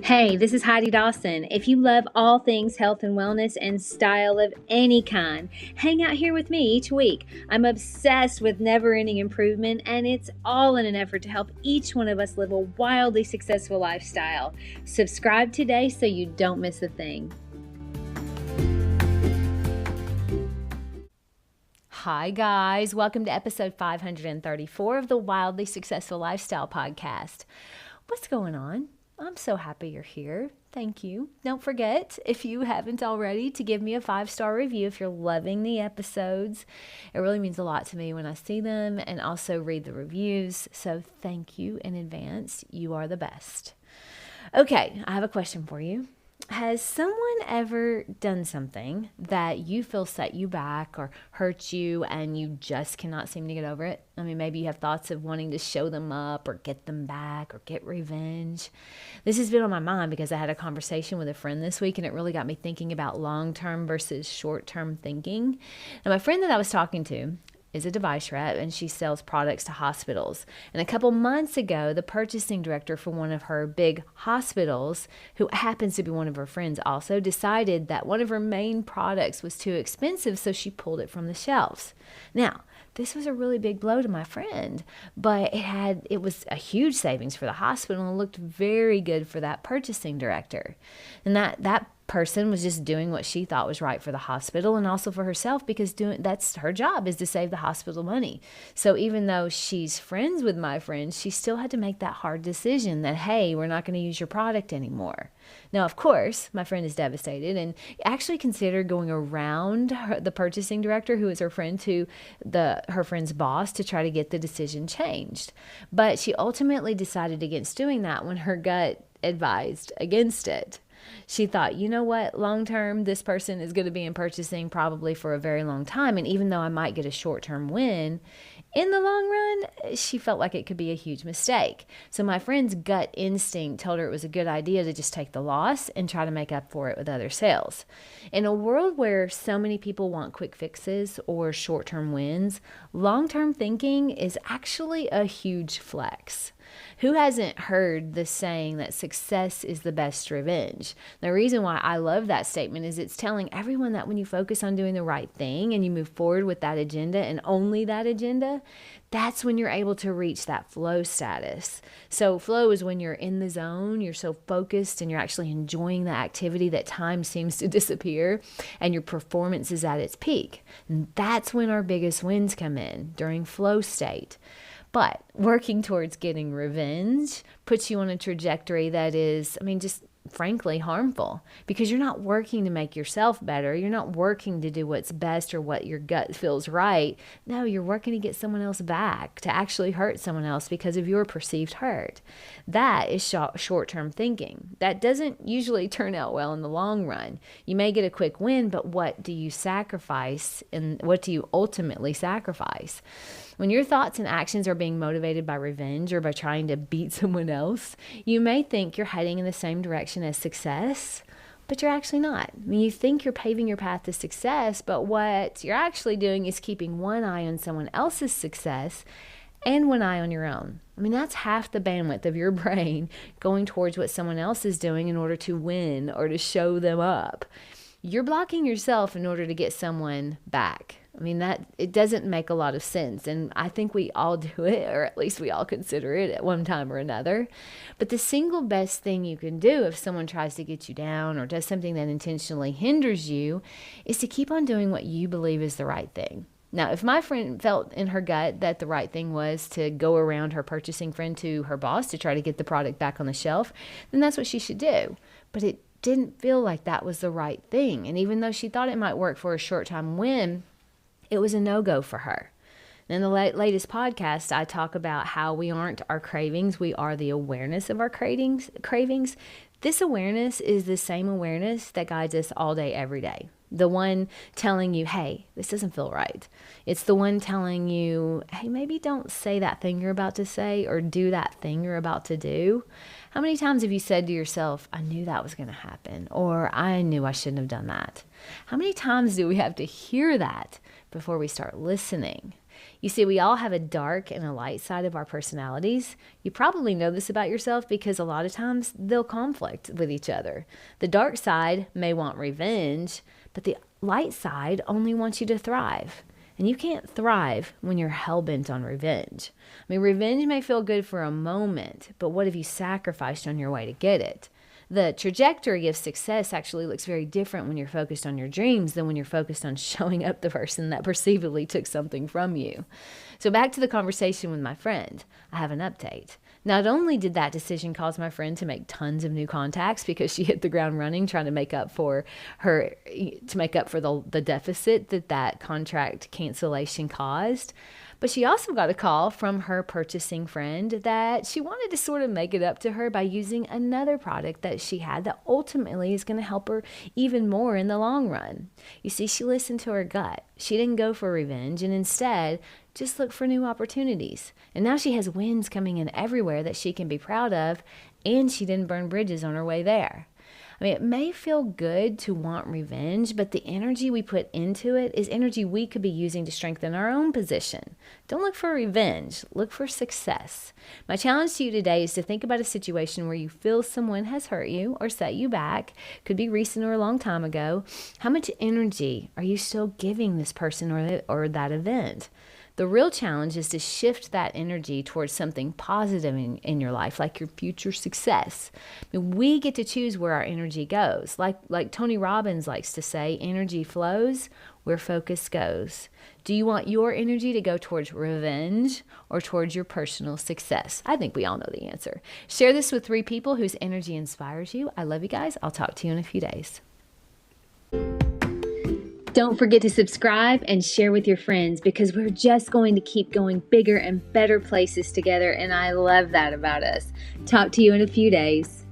Hey, this is Heidi Dawson. If you love all things health and wellness and style of any kind, hang out here with me each week. I'm obsessed with never-ending improvement, and it's all in an effort to help each one of us live a wildly successful lifestyle. Subscribe today so you don't miss a thing. Hi, guys. Welcome to episode 534 of the Wildly Successful Lifestyle Podcast. What's going on? I'm so happy you're here. Thank you. Don't forget, if you haven't already, to give me a 5-star review if you're loving the episodes. It really means a lot to me when I see them and also read the reviews. So thank you in advance. You are the best. Okay, I have a question for you. Has someone ever done something that you feel set you back or hurt you and you just cannot seem to get over it? I mean, maybe you have thoughts of wanting to show them up or get them back or get revenge. This has been on my mind because I had a conversation with a friend this week and it really got me thinking about long-term versus short-term thinking. And my friend that I was talking to is a device rep, and she sells products to hospitals. And a couple months ago, the purchasing director for one of her big hospitals, who happens to be one of her friends also, decided that one of her main products was too expensive, so she pulled it from the shelves. Now, this was a really big blow to my friend, but it was a huge savings for the hospital and looked very good for that purchasing director. And that person was just doing what she thought was right for the hospital and also for herself, because that's her job, is to save the hospital money. So even though she's friends with my friend, she still had to make that hard decision that, hey, we're not going to use your product anymore. Now, of course, my friend is devastated and actually considered going around the purchasing director, who is her friend, to her friend's boss to try to get the decision changed. But she ultimately decided against doing that when her gut advised against it. She thought, you know what, long term, this person is going to be in purchasing probably for a very long time. And even though I might get a short-term win, in the long run, she felt like it could be a huge mistake. So my friend's gut instinct told her it was a good idea to just take the loss and try to make up for it with other sales. In a world where so many people want quick fixes or short-term wins, long-term thinking is actually a huge flex. Who hasn't heard the saying that success is the best revenge? The reason why I love that statement is it's telling everyone that when you focus on doing the right thing and you move forward with that agenda and only that agenda, that's when you're able to reach that flow status. So flow is when you're in the zone, you're so focused and you're actually enjoying the activity that time seems to disappear and your performance is at its peak. And that's when our biggest wins come in, during flow state. But working towards getting revenge puts you on a trajectory that is, just frankly harmful, because you're not working to make yourself better. You're not working to do what's best or what your gut feels right. No, you're working to get someone else back, to actually hurt someone else because of your perceived hurt. That is short-term thinking. That doesn't usually turn out well in the long run. You may get a quick win, but what do you sacrifice, and what do you ultimately sacrifice? When your thoughts and actions are being motivated by revenge or by trying to beat someone else, you may think you're heading in the same direction as success, but you're actually not. You think you're paving your path to success, but what you're actually doing is keeping one eye on someone else's success and one eye on your own. That's half the bandwidth of your brain going towards what someone else is doing in order to win or to show them up. You're blocking yourself in order to get someone back. That it doesn't make a lot of sense, and I think we all do it, or at least we all consider it at one time or another. But the single best thing you can do if someone tries to get you down or does something that intentionally hinders you is to keep on doing what you believe is the right thing. Now, if my friend felt in her gut that the right thing was to go around her purchasing friend to her boss to try to get the product back on the shelf, then that's what she should do. But it didn't feel like that was the right thing. And even though she thought it might work for a short-time win, it was a no-go for her. In the latest podcast, I talk about how we aren't our cravings, we are the awareness of our cravings. This awareness is the same awareness that guides us all day, every day. The one telling you, hey, this doesn't feel right. It's the one telling you, hey, maybe don't say that thing you're about to say or do that thing you're about to do. How many times have you said to yourself, I knew that was going to happen, or I knew I shouldn't have done that? How many times do we have to hear that before we start listening? You see, we all have a dark and a light side of our personalities. You probably know this about yourself because a lot of times they'll conflict with each other. The dark side may want revenge, but the light side only wants you to thrive. And you can't thrive when you're hell-bent on revenge. I mean, revenge may feel good for a moment, but what have you sacrificed on your way to get it? The trajectory of success actually looks very different when you're focused on your dreams than when you're focused on showing up the person that perceivably took something from you. So back to the conversation with my friend, I have an update. Not only did that decision cause my friend to make tons of new contacts because she hit the ground running trying to make up for the deficit that contract cancellation caused, but she also got a call from her purchasing friend that she wanted to sort of make it up to her by using another product that she had that ultimately is going to help her even more in the long run. You see, she listened to her gut. She didn't go for revenge and instead just looked for new opportunities. And now she has wins coming in everywhere that she can be proud of, and she didn't burn bridges on her way there. I mean, it may feel good to want revenge, but the energy we put into it is energy we could be using to strengthen our own position. Don't look for revenge, look for success. My challenge to you today is to think about a situation where you feel someone has hurt you or set you back, could be recent or a long time ago. How much energy are you still giving this person or that event? The real challenge is to shift that energy towards something positive in your life, like your future success. I mean, we get to choose where our energy goes. Like Tony Robbins likes to say, energy flows where focus goes. Do you want your energy to go towards revenge or towards your personal success? I think we all know the answer. Share this with 3 people whose energy inspires you. I love you guys. I'll talk to you in a few days. Don't forget to subscribe and share with your friends because we're just going to keep going bigger and better places together, and I love that about us. Talk to you in a few days.